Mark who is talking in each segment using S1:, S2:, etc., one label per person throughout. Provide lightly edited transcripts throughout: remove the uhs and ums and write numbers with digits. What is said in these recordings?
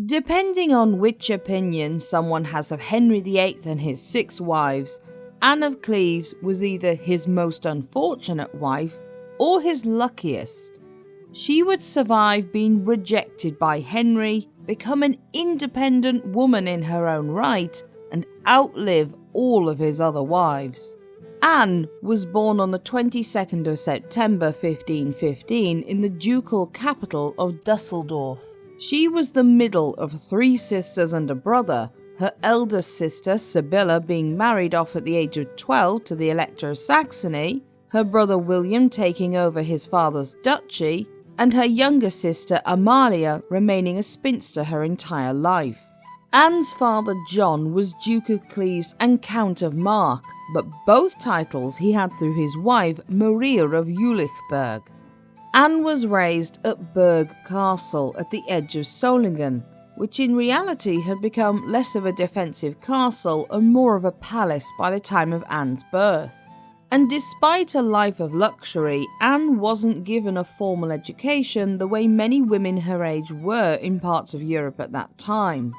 S1: Depending on which opinion someone has of Henry VIII and his 6 wives, Anne of Cleves was either his most unfortunate wife or his luckiest. She would survive being rejected by Henry, become an independent woman in her own right, and outlive all of his other wives. Anne was born on the 22nd of September 1515 in the ducal capital of Dusseldorf. She was the middle of 3 sisters and a brother, her eldest sister Sibylla being married off at the age of 12 to the Elector of Saxony, her brother William taking over his father's duchy, and her younger sister Amalia remaining a spinster her entire life. Anne's father John was Duke of Cleves and Count of Mark, but both titles he had through his wife Maria of Jülichberg. Anne was raised at Berg Castle at the edge of Solingen, which in reality had become less of a defensive castle and more of a palace by the time of Anne's birth. And despite a life of luxury, Anne wasn't given a formal education the way many women her age were in parts of Europe at that time.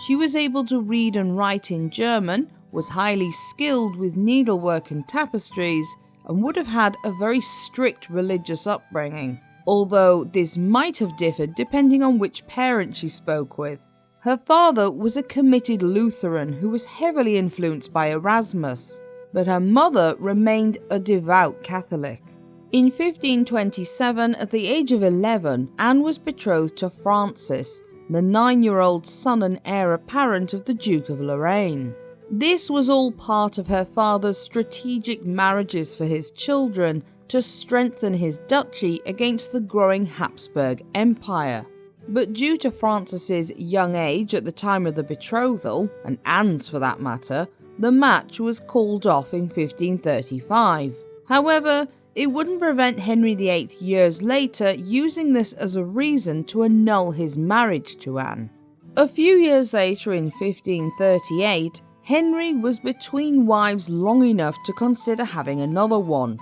S1: She was able to read and write in German, was highly skilled with needlework and tapestries, and would have had a very strict religious upbringing, although this might have differed depending on which parent she spoke with. Her father was a committed Lutheran who was heavily influenced by Erasmus, but her mother remained a devout Catholic. In 1527, at the age of 11, Anne was betrothed to Francis, the 9-year-old son and heir apparent of the Duke of Lorraine. This was all part of her father's strategic marriages for his children to strengthen his duchy against the growing Habsburg Empire. But due to Francis's young age at the time of the betrothal, and Anne's for that matter, the match was called off in 1535. However, it wouldn't prevent Henry VIII years later using this as a reason to annul his marriage to Anne. A few years later, in 1538, Henry was between wives long enough to consider having another one.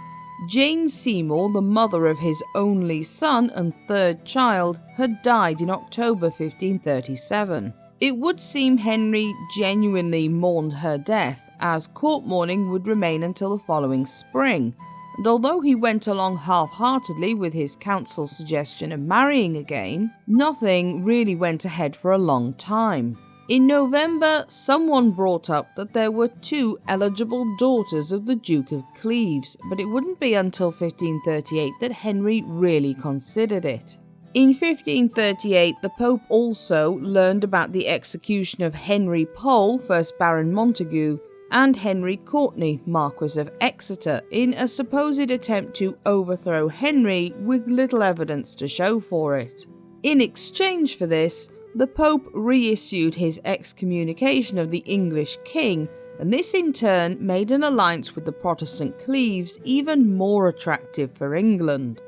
S1: Jane Seymour, the mother of his only son and 3rd child, had died in October 1537. It would seem Henry genuinely mourned her death, as court mourning would remain until the following spring, and although he went along half-heartedly with his council's suggestion of marrying again, nothing really went ahead for a long time. In November, someone brought up that there were 2 eligible daughters of the Duke of Cleves, but it wouldn't be until 1538 that Henry really considered it. In 1538, the Pope also learned about the execution of Henry Pole, 1st Baron Montagu, and Henry Courtenay, Marquess of Exeter, in a supposed attempt to overthrow Henry with little evidence to show for it. In exchange for this, the Pope reissued his excommunication of the English king, and this in turn made an alliance with the Protestant Cleves even more attractive for England.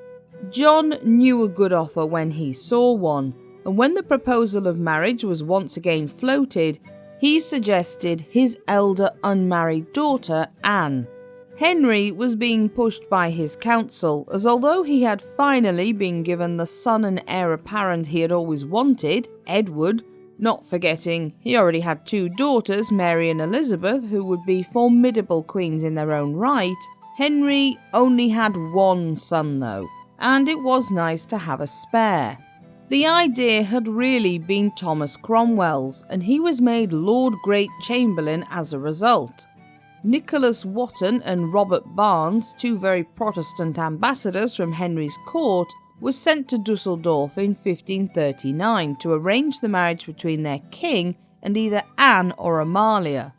S1: John knew a good offer when he saw one, and when the proposal of marriage was once again floated, he suggested his elder unmarried daughter, Anne. Henry was being pushed by his council, as although he had finally been given the son and heir apparent he had always wanted, Edward, not forgetting he already had 2 daughters, Mary and Elizabeth, who would be formidable queens in their own right, Henry only had 1 son though, and it was nice to have a spare. The idea had really been Thomas Cromwell's, and he was made Lord Great Chamberlain as a result. Nicholas Wotton and Robert Barnes, 2 very Protestant ambassadors from Henry's court, were sent to Dusseldorf in 1539 to arrange the marriage between their king and either Anne or Amalia.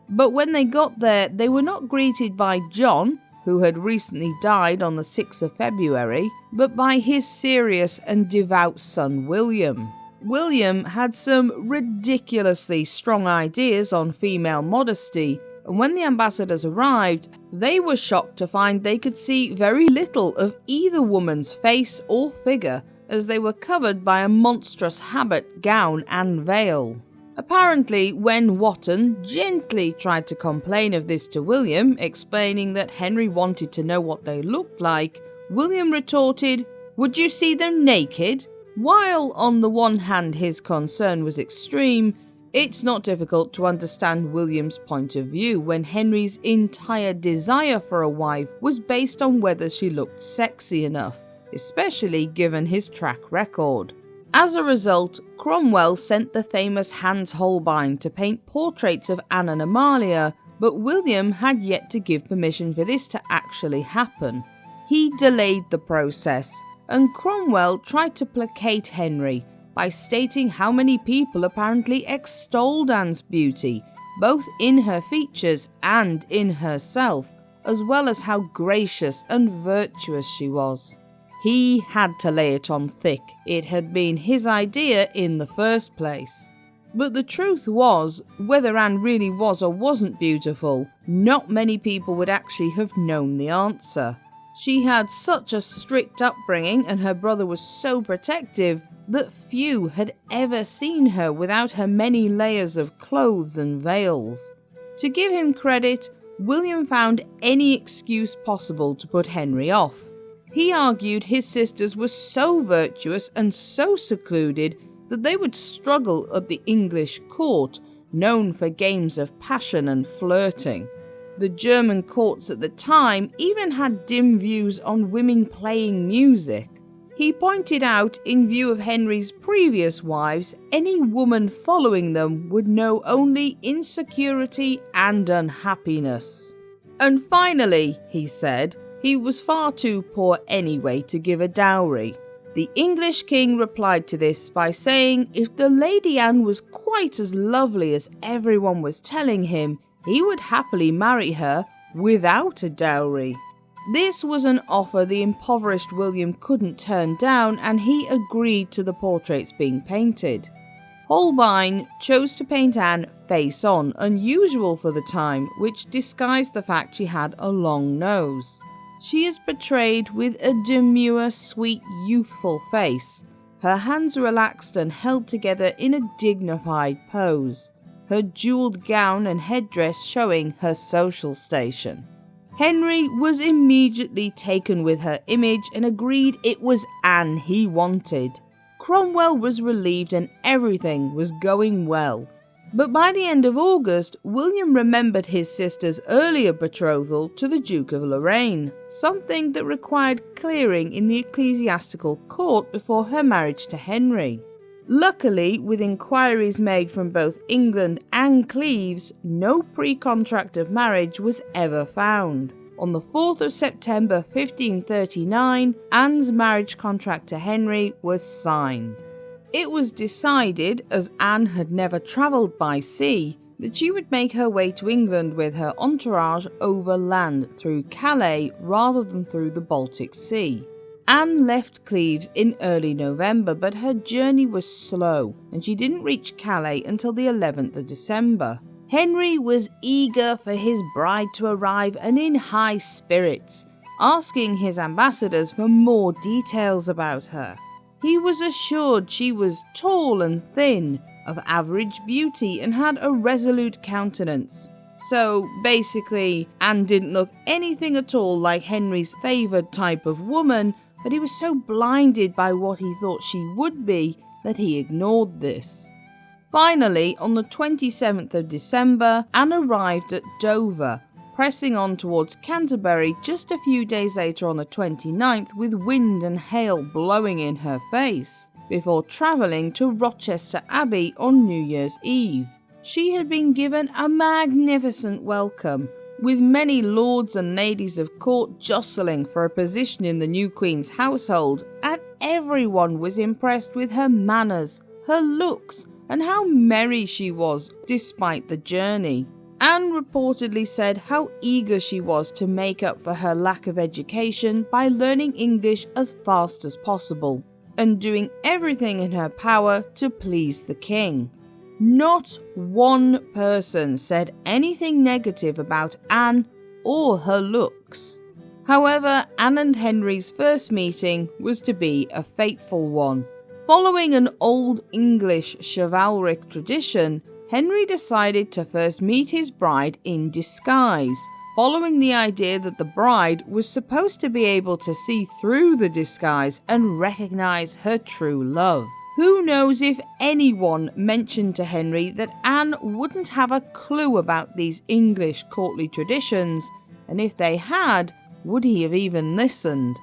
S1: But when they got there, they were not greeted by John, who had recently died on the 6th of February, but by his serious and devout son William. William had some ridiculously strong ideas on female modesty, and when the ambassadors arrived, they were shocked to find they could see very little of either woman's face or figure, as they were covered by a monstrous habit, gown and veil. Apparently, when Wotton gently tried to complain of this to William, explaining that Henry wanted to know what they looked like, William retorted, "Would you see them naked? While on the one hand his concern was extreme, it's not difficult to understand William's point of view when Henry's entire desire for a wife was based on whether she looked sexy enough, especially given his track record. As a result, Cromwell sent the famous Hans Holbein to paint portraits of Anne and Amalia, but William had yet to give permission for this to actually happen. He delayed the process, and Cromwell tried to placate Henry by stating how many people apparently extolled Anne's beauty, both in her features and in herself, as well as how gracious and virtuous she was. He had to lay it on thick. It had been his idea in the first place. But the truth was, whether Anne really was or wasn't beautiful, not many people would actually have known the answer. She had such a strict upbringing and her brother was so protective that few had ever seen her without her many layers of clothes and veils. To give him credit, William found any excuse possible to put Henry off. He argued his sisters were so virtuous and so secluded that they would struggle at the English court, known for games of passion and flirting. The German courts at the time even had dim views on women playing music. He pointed out, in view of Henry's previous wives, any woman following them would know only insecurity and unhappiness. And finally, he said, he was far too poor anyway to give a dowry. The English king replied to this by saying if the Lady Anne was quite as lovely as everyone was telling him, he would happily marry her without a dowry. This was an offer the impoverished William couldn't turn down, and he agreed to the portraits being painted. Holbein chose to paint Anne face on, unusual for the time, which disguised the fact she had a long nose. She is portrayed with a demure, sweet, youthful face, her hands relaxed and held together in a dignified pose, her jewelled gown and headdress showing her social station. Henry was immediately taken with her image and agreed it was Anne he wanted. Cromwell was relieved and everything was going well. But by the end of August, William remembered his sister's earlier betrothal to the Duke of Lorraine, something that required clearing in the ecclesiastical court before her marriage to Henry. Luckily, with inquiries made from both England and Cleves, no pre-contract of marriage was ever found. On the 4th of September 1539, Anne's marriage contract to Henry was signed. It was decided, as Anne had never travelled by sea, that she would make her way to England with her entourage over land through Calais rather than through the Baltic Sea. Anne left Cleves in early November, but her journey was slow and she didn't reach Calais until the 11th of December. Henry was eager for his bride to arrive and in high spirits, asking his ambassadors for more details about her. He was assured she was tall and thin, of average beauty and had a resolute countenance. So basically, Anne didn't look anything at all like Henry's favoured type of woman, but he was so blinded by what he thought she would be that he ignored this. Finally, on the 27th of December, Anne arrived at Dover, pressing on towards Canterbury just a few days later on the 29th with wind and hail blowing in her face, before travelling to Rochester Abbey on New Year's Eve. She had been given a magnificent welcome, with many lords and ladies of court jostling for a position in the new Queen's household, and everyone was impressed with her manners, her looks, and how merry she was despite the journey. Anne reportedly said how eager she was to make up for her lack of education by learning English as fast as possible, and doing everything in her power to please the king. Not one person said anything negative about Anne or her looks. However, Anne and Henry's first meeting was to be a fateful one. Following an old English chivalric tradition, Henry decided to first meet his bride in disguise, following the idea that the bride was supposed to be able to see through the disguise and recognise her true love. Who knows if anyone mentioned to Henry that Anne wouldn't have a clue about these English courtly traditions, and if they had, would he have even listened?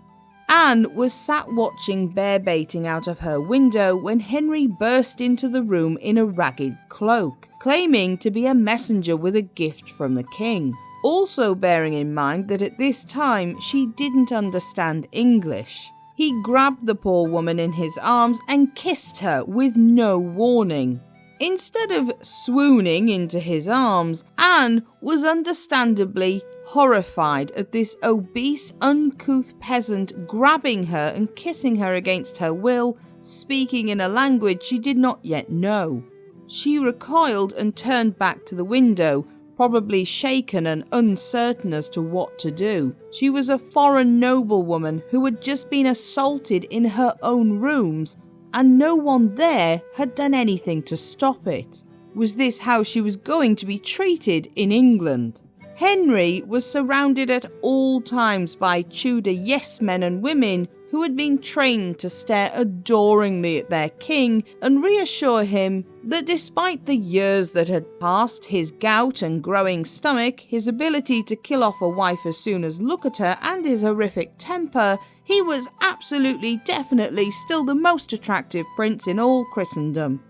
S1: Anne was sat watching bear baiting out of her window when Henry burst into the room in a ragged cloak, claiming to be a messenger with a gift from the king. Also bearing in mind that at this time she didn't understand English. He grabbed the poor woman in his arms and kissed her with no warning. Instead of swooning into his arms, Anne was understandably horrified at this obese, uncouth peasant grabbing her and kissing her against her will, speaking in a language she did not yet know. She recoiled and turned back to the window, probably shaken and uncertain as to what to do. She was a foreign noblewoman who had just been assaulted in her own rooms, and no one there had done anything to stop it. Was this how she was going to be treated in England? Henry was surrounded at all times by Tudor yes-men and women who had been trained to stare adoringly at their king and reassure him that despite the years that had passed, his gout and growing stomach, his ability to kill off a wife as soon as look at her, and his horrific temper, he was absolutely, definitely still the most attractive prince in all Christendom.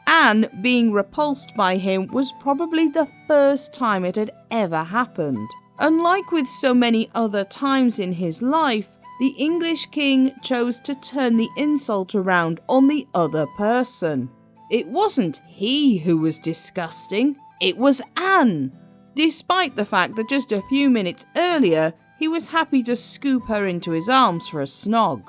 S1: Anne being repulsed by him was probably the first time it had ever happened. Unlike with so many other times in his life, the English king chose to turn the insult around on the other person. It wasn't he who was disgusting, it was Anne, despite the fact that just a few minutes earlier he was happy to scoop her into his arms for a snog.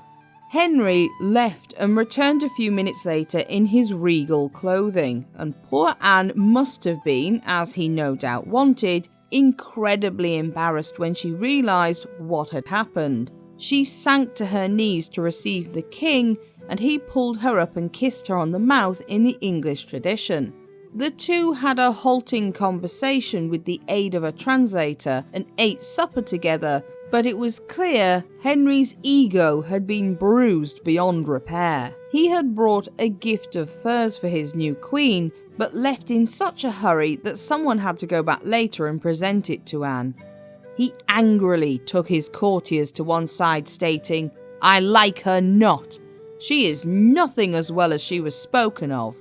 S1: Henry left and returned a few minutes later in his regal clothing, and poor Anne must have been, as he no doubt wanted, incredibly embarrassed when she realised what had happened. She sank to her knees to receive the king, and he pulled her up and kissed her on the mouth in the English tradition. The two had a halting conversation with the aid of a translator and ate supper together, but it was clear Henry's ego had been bruised beyond repair. He had brought a gift of furs for his new queen, but left in such a hurry that someone had to go back later and present it to Anne. He angrily took his courtiers to one side, stating, "I like her not. She is nothing as well as she was spoken of."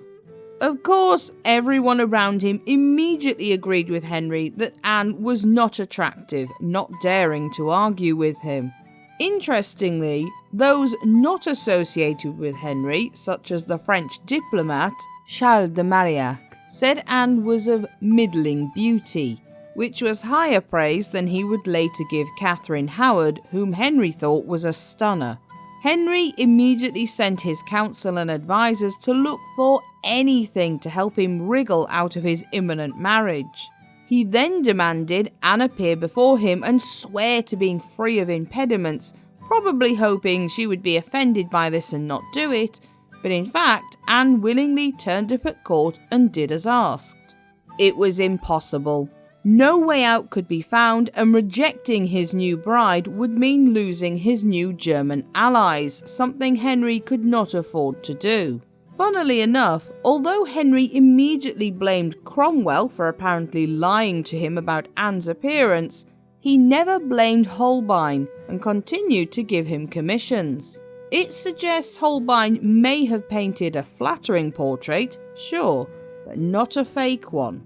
S1: Of course, everyone around him immediately agreed with Henry that Anne was not attractive, not daring to argue with him. Interestingly, those not associated with Henry, such as the French diplomat Charles de Marillac, said Anne was of middling beauty, which was higher praise than he would later give Catherine Howard, whom Henry thought was a stunner. Henry immediately sent his counsel and advisors to look for anything to help him wriggle out of his imminent marriage. He then demanded Anne appear before him and swear to being free of impediments, probably hoping she would be offended by this and not do it, but in fact Anne willingly turned up at court and did as asked. It was impossible. No way out could be found, and rejecting his new bride would mean losing his new German allies, something Henry could not afford to do. Funnily enough, although Henry immediately blamed Cromwell for apparently lying to him about Anne's appearance, he never blamed Holbein and continued to give him commissions. It suggests Holbein may have painted a flattering portrait, sure, but not a fake one.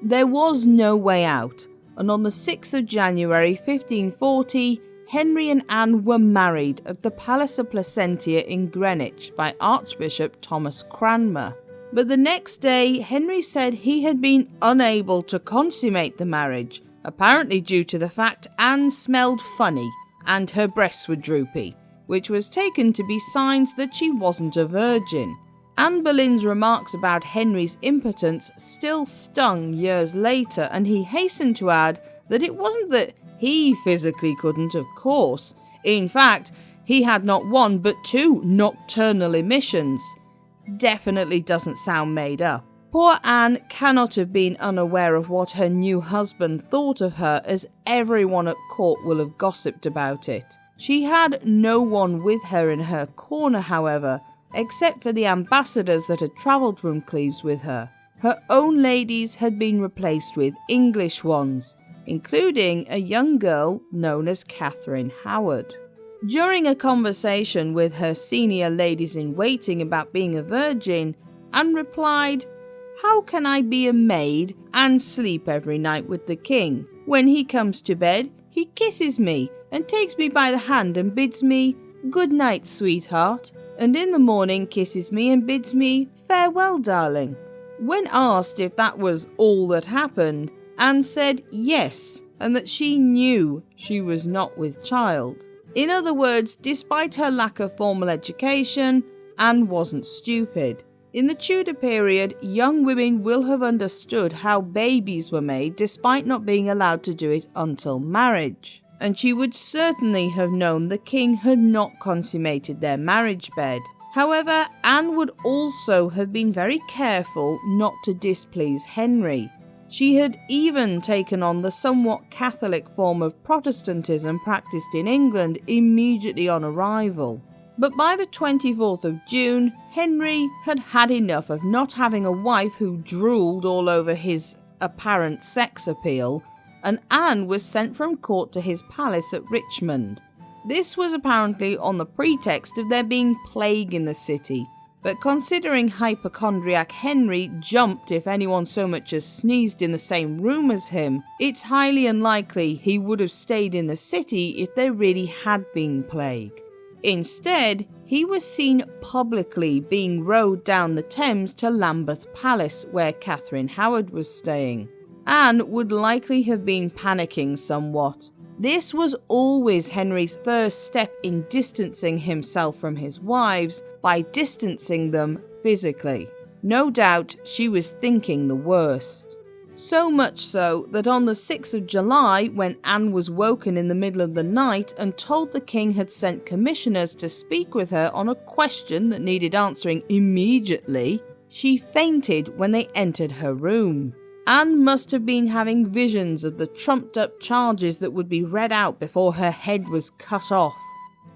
S1: There was no way out, and on the 6th of January 1540, Henry and Anne were married at the Palace of Placentia in Greenwich by Archbishop Thomas Cranmer. But the next day, Henry said he had been unable to consummate the marriage, apparently due to the fact Anne smelled funny and her breasts were droopy, which was taken to be signs that she wasn't a virgin. Anne Boleyn's remarks about Henry's impotence still stung years later, and he hastened to add that it wasn't that he physically couldn't, of course. In fact, he had not one but two nocturnal emissions. Definitely doesn't sound made up. Poor Anne cannot have been unaware of what her new husband thought of her, as everyone at court will have gossiped about it. She had no one with her in her corner, however, except for the ambassadors that had travelled from Cleves with her. Her own ladies had been replaced with English ones, including a young girl known as Catherine Howard. During a conversation with her senior ladies-in-waiting about being a virgin, Anne replied, "How can I be a maid and sleep every night with the king? When he comes to bed, he kisses me and takes me by the hand and bids me, 'Good night, sweetheart,' and in the morning kisses me and bids me, 'Farewell, darling.'" When asked if that was all that happened, Anne said yes, and that she knew she was not with child. In other words, despite her lack of formal education, Anne wasn't stupid. In the Tudor period, young women will have understood how babies were made despite not being allowed to do it until marriage. And she would certainly have known the king had not consummated their marriage bed. However, Anne would also have been very careful not to displease Henry. She had even taken on the somewhat Catholic form of Protestantism practiced in England immediately on arrival. But by the 24th of June, Henry had had enough of not having a wife who drooled all over his apparent sex appeal, and Anne was sent from court to his palace at Richmond. This was apparently on the pretext of there being plague in the city, but considering hypochondriac Henry jumped if anyone so much as sneezed in the same room as him, it's highly unlikely he would have stayed in the city if there really had been plague. Instead, he was seen publicly being rowed down the Thames to Lambeth Palace, where Catherine Howard was staying. Anne would likely have been panicking somewhat. This was always Henry's first step in distancing himself from his wives, by distancing them physically. No doubt she was thinking the worst. So much so that on the 6th of July, when Anne was woken in the middle of the night and told the king had sent commissioners to speak with her on a question that needed answering immediately, she fainted when they entered her room. Anne must have been having visions of the trumped-up charges that would be read out before her head was cut off.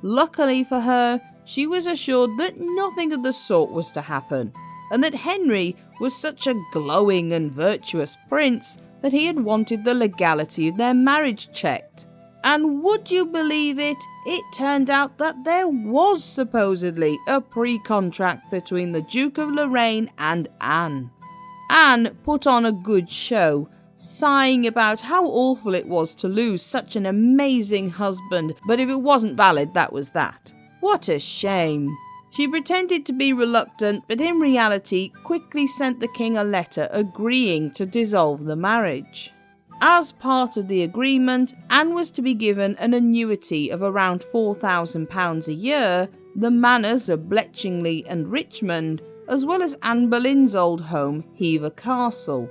S1: Luckily for her, she was assured that nothing of the sort was to happen, and that Henry was such a glowing and virtuous prince that he had wanted the legality of their marriage checked. And would you believe it, it turned out that there was supposedly a pre-contract between the Duke of Lorraine and Anne. Anne put on a good show, sighing about how awful it was to lose such an amazing husband, but if it wasn't valid, that was that. What a shame. She pretended to be reluctant, but in reality quickly sent the king a letter agreeing to dissolve the marriage. As part of the agreement, Anne was to be given an annuity of around £4,000 a year, the manors of Bletchingley and Richmond, as well as Anne Boleyn's old home, Hever Castle,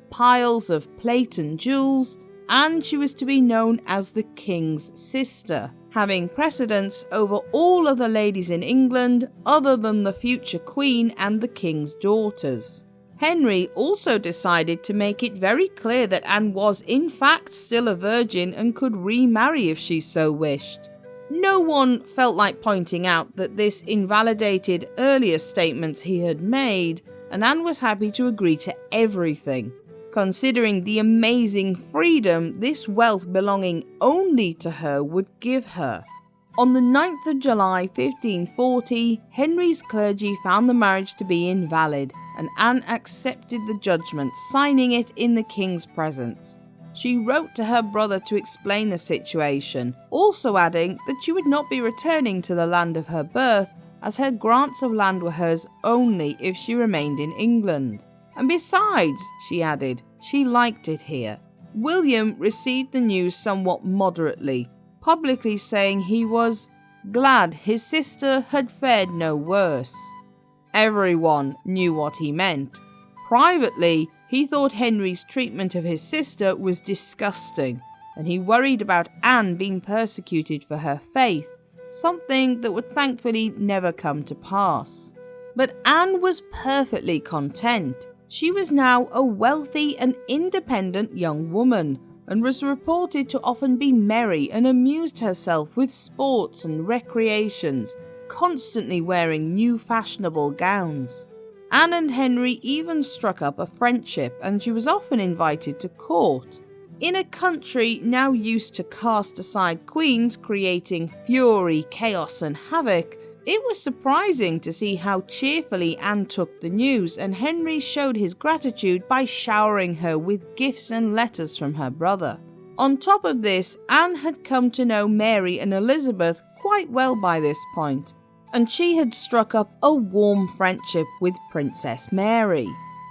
S1: piles of plate and jewels, and she was to be known as the King's sister, having precedence over all other ladies in England other than the future Queen and the King's daughters. Henry also decided to make it very clear that Anne was in fact still a virgin and could remarry if she so wished. No one felt like pointing out that this invalidated earlier statements he had made, and Anne was happy to agree to everything, considering the amazing freedom this wealth belonging only to her would give her. On the 9th of July 1540, Henry's clergy found the marriage to be invalid, and Anne accepted the judgment, signing it in the king's presence. She wrote to her brother to explain the situation, also adding that she would not be returning to the land of her birth, as her grants of land were hers only if she remained in England. And besides, she added, she liked it here. William received the news somewhat moderately, publicly saying he was glad his sister had fared no worse. Everyone knew what he meant. Privately, he thought Henry's treatment of his sister was disgusting, and he worried about Anne being persecuted for her faith, something that would thankfully never come to pass. But Anne was perfectly content. She was now a wealthy and independent young woman, and was reported to often be merry and amused herself with sports and recreations, constantly wearing new fashionable gowns. Anne and Henry even struck up a friendship, and she was often invited to court. In a country now used to cast aside queens creating fury, chaos and havoc, it was surprising to see how cheerfully Anne took the news, and Henry showed his gratitude by showering her with gifts and letters from her brother. On top of this, Anne had come to know Mary and Elizabeth quite well by this point, and she had struck up a warm friendship with Princess Mary.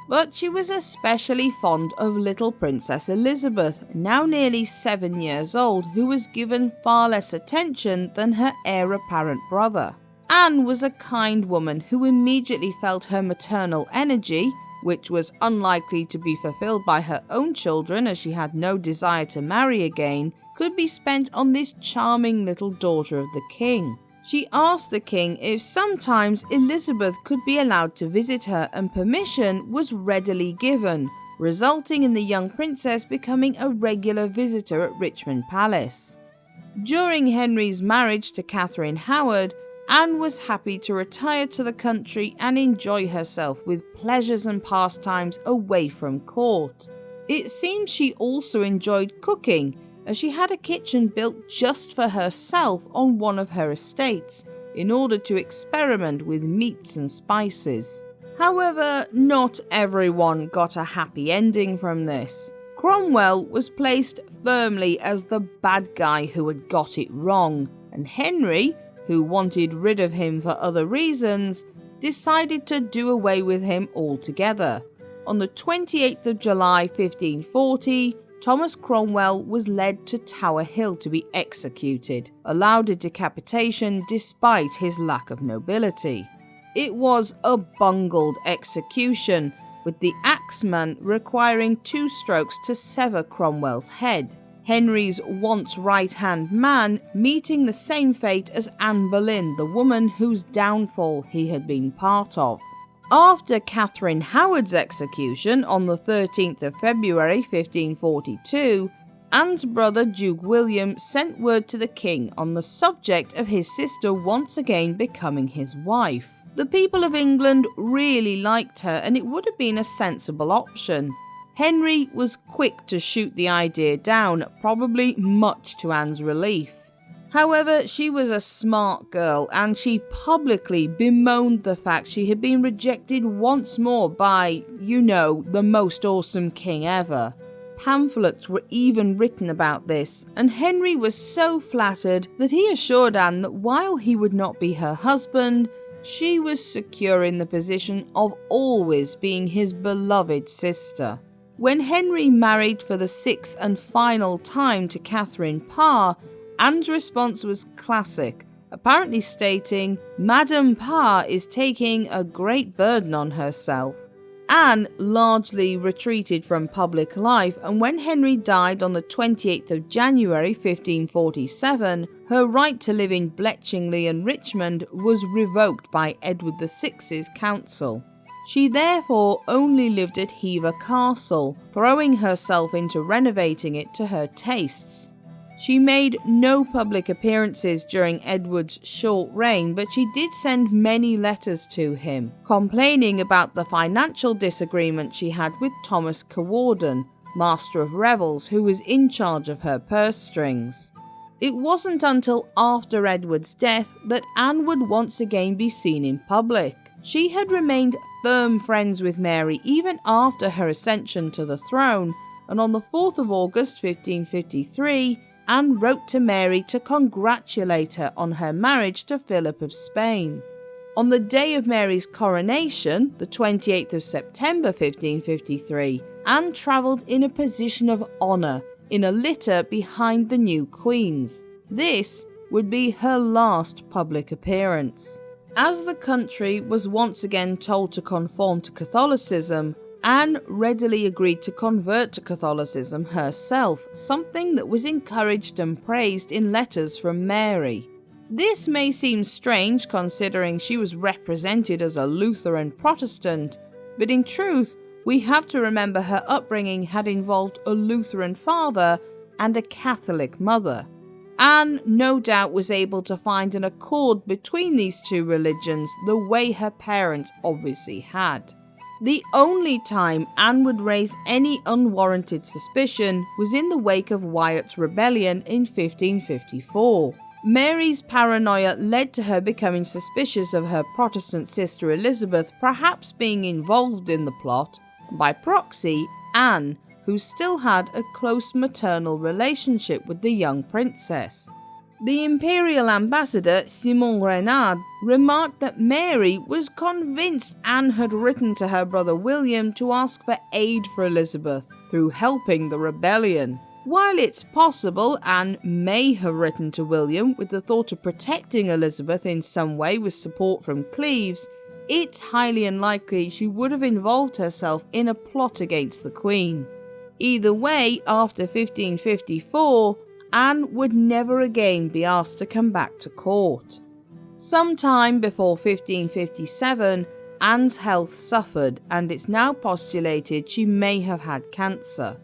S1: But she was especially fond of little Princess Elizabeth, now nearly 7 years old, who was given far less attention than her heir apparent brother. Anne was a kind woman who immediately felt her maternal energy, which was unlikely to be fulfilled by her own children as she had no desire to marry again, could be spent on this charming little daughter of the king. She asked the king if sometimes Elizabeth could be allowed to visit her, and permission was readily given, resulting in the young princess becoming a regular visitor at Richmond Palace. During Henry's marriage to Catherine Howard, Anne was happy to retire to the country and enjoy herself with pleasures and pastimes away from court. It seems she also enjoyed cooking, as she had a kitchen built just for herself on one of her estates, in order to experiment with meats and spices. However, not everyone got a happy ending from this. Cromwell was placed firmly as the bad guy who had got it wrong, and Henry, who wanted rid of him for other reasons, decided to do away with him altogether. On the 28th of July 1540, Thomas Cromwell was led to Tower Hill to be executed, allowed a decapitation despite his lack of nobility. It was a bungled execution, with the axeman requiring 2 strokes to sever Cromwell's head. Henry's once right-hand man meeting the same fate as Anne Boleyn, the woman whose downfall he had been part of. After Catherine Howard's execution on the 13th of February 1542, Anne's brother Duke William sent word to the king on the subject of his sister once again becoming his wife. The people of England really liked her, and it would have been a sensible option. Henry was quick to shoot the idea down, probably much to Anne's relief. However, she was a smart girl, and she publicly bemoaned the fact she had been rejected once more by, the most awesome king ever. Pamphlets were even written about this, and Henry was so flattered that he assured Anne that while he would not be her husband, she was secure in the position of always being his beloved sister. When Henry married for the 6th and final time to Catherine Parr, Anne's response was classic, apparently stating, "Madame Parr is taking a great burden on herself." Anne largely retreated from public life, and when Henry died on the 28th of January 1547, her right to live in Bletchingley and Richmond was revoked by Edward VI's council. She therefore only lived at Hever Castle, throwing herself into renovating it to her tastes. She made no public appearances during Edward's short reign, but she did send many letters to him, complaining about the financial disagreement she had with Thomas Cawarden, Master of Revels, who was in charge of her purse strings. It wasn't until after Edward's death that Anne would once again be seen in public. She had remained firm friends with Mary even after her ascension to the throne, and on the 4th of August 1553, Anne wrote to Mary to congratulate her on her marriage to Philip of Spain. On the day of Mary's coronation, the 28th of September 1553, Anne travelled in a position of honour in a litter behind the new queens. This would be her last public appearance. As the country was once again told to conform to Catholicism, Anne readily agreed to convert to Catholicism herself, something that was encouraged and praised in letters from Mary. This may seem strange considering she was represented as a Lutheran Protestant, but in truth, We have to remember her upbringing had involved a Lutheran father and a Catholic mother. Anne no doubt was able to find an accord between these two religions the way her parents obviously had. The only time Anne would raise any unwarranted suspicion was in the wake of Wyatt's rebellion in 1554. Mary's paranoia led to her becoming suspicious of her Protestant sister Elizabeth perhaps being involved in the plot, and by proxy, Anne, who still had a close maternal relationship with the young princess. The imperial ambassador Simon Renard remarked that Mary was convinced Anne had written to her brother William to ask for aid for Elizabeth through helping the rebellion. While it's possible Anne may have written to William with the thought of protecting Elizabeth in some way with support from Cleves, it's highly unlikely she would have involved herself in a plot against the Queen. Either way, after 1554, Anne would never again be asked to come back to court. Sometime before 1557, Anne's health suffered, and it's now postulated she may have had cancer.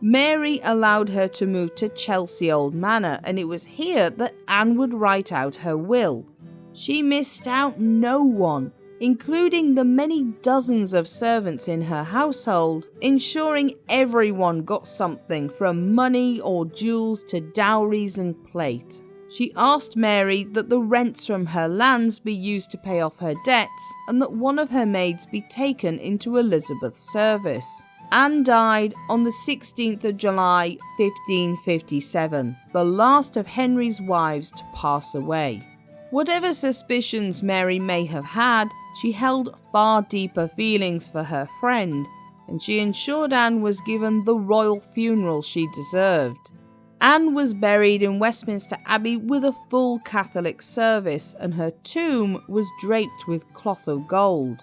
S1: Mary allowed her to move to Chelsea Old Manor, and it was here that Anne would write out her will. She missed out no one, including the many dozens of servants in her household, ensuring everyone got something from money or jewels to dowries and plate. She asked Mary that the rents from her lands be used to pay off her debts and that one of her maids be taken into Elizabeth's service. Anne died on the 16th of July 1557, the last of Henry's wives to pass away. Whatever suspicions Mary may have had, she held far deeper feelings for her friend, and she ensured Anne was given the royal funeral she deserved. Anne was buried in Westminster Abbey with a full Catholic service, and her tomb was draped with cloth of gold.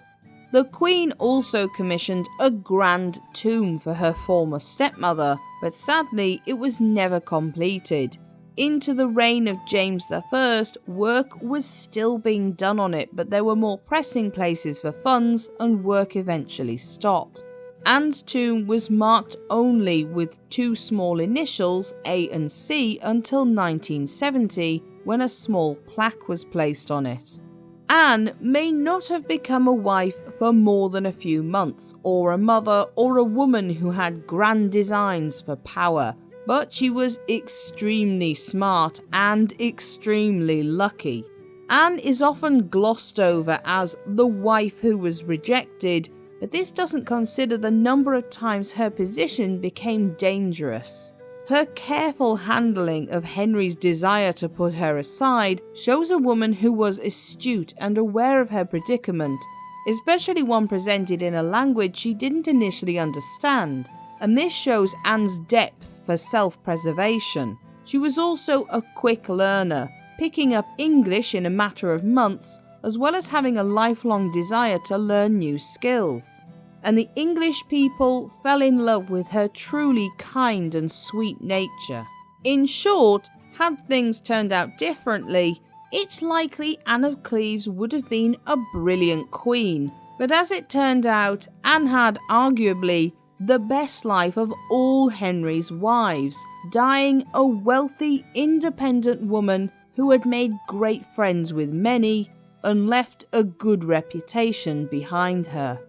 S1: The Queen also commissioned a grand tomb for her former stepmother, but sadly it was never completed. Into the reign of James I, work was still being done on it, but there were more pressing places for funds and work eventually stopped. Anne's tomb was marked only with two small initials, A and C, until 1970, when a small plaque was placed on it. Anne may not have become a wife for more than a few months, or a mother, or a woman who had grand designs for power, but she was extremely smart and extremely lucky. Anne is often glossed over as the wife who was rejected, but this doesn't consider the number of times her position became dangerous. Her careful handling of Henry's desire to put her aside shows a woman who was astute and aware of her predicament, especially one presented in a language she didn't initially understand, and this shows Anne's depth for self-preservation. She was also a quick learner, picking up English in a matter of months, as well as having a lifelong desire to learn new skills. And the English people fell in love with her truly kind and sweet nature. In short, had things turned out differently, it's likely Anne of Cleves would have been a brilliant queen. But as it turned out, Anne had arguably the best life of all Henry's wives, dying a wealthy, independent woman who had made great friends with many and left a good reputation behind her.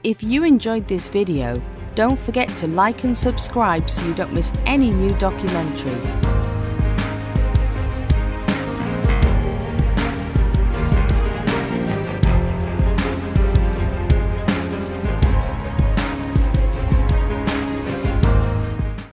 S1: If you enjoyed this video, don't forget to like and subscribe so you don't miss any new documentaries.